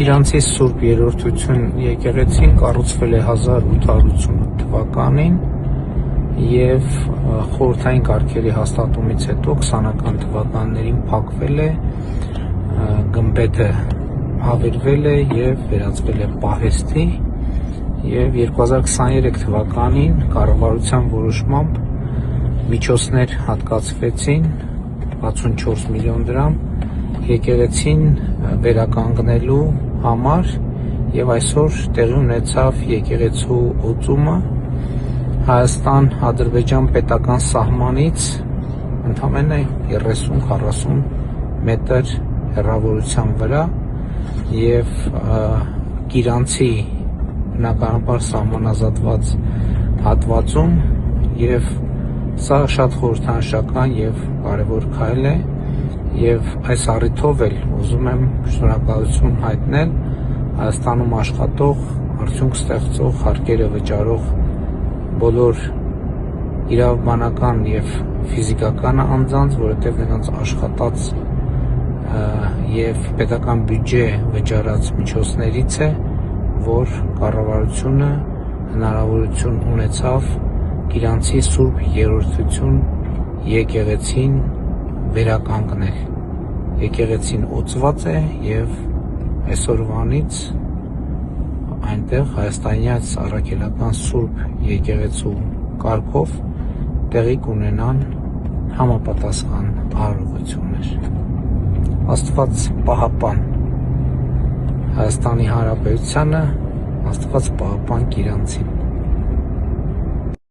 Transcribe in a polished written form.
Իրանցի Սուրբ Երրորդություն եկեղեցին կառուցվել է 1888 թվականին և խորհրդային կարգերի հաստատումից հետո 20-ական թվականներին փակվել է, գմբեթը հավերվել է և վերածվել է պահեստի և 2023 թվականին կառավարության որոշմամբ միջոցներ հատկացվեցին 64 միլիոն դրամ եկեղեցին վերականգնելու համար և այսօր տեղի ունեցավ եկեղեցու օծումը Հայաստան-Ադրբեջան պետական սահմանից ընդամենը 30-40 մետր հեռավորության վրա և Գիրանցի բնականաբար սահմանազատված հատվածում և սա շատ խորհրդանշական և կարևոր քայլ է և այս առիթով էլ ուզում եմ շնորհակալություն հայտնել Հայաստանում աշխատող, արդյունք ստեղծող, հարկերը վճարող բոլոր իրավաբանական և ֆիզիկական անձանց, որովհետև նրանց աշխատած և պետական բյուջե վճարած միջոցներից է, որ կառավարությունը հնարավորություն ունեցավ Իրանցի Սուրբ Երրորդություն եկեղեցին վերականգնել։ Եկեղեցին օծված է և այսօրվանից այնտեղ հայաստանյան առաքելական Սուրբ եկեղեցու կարգով տեղի կունենան համապատասխան արարողություններ։ Աստված պահապան Հայաստանի Հանրապետությանը, Աստված պահապան Իրանցին։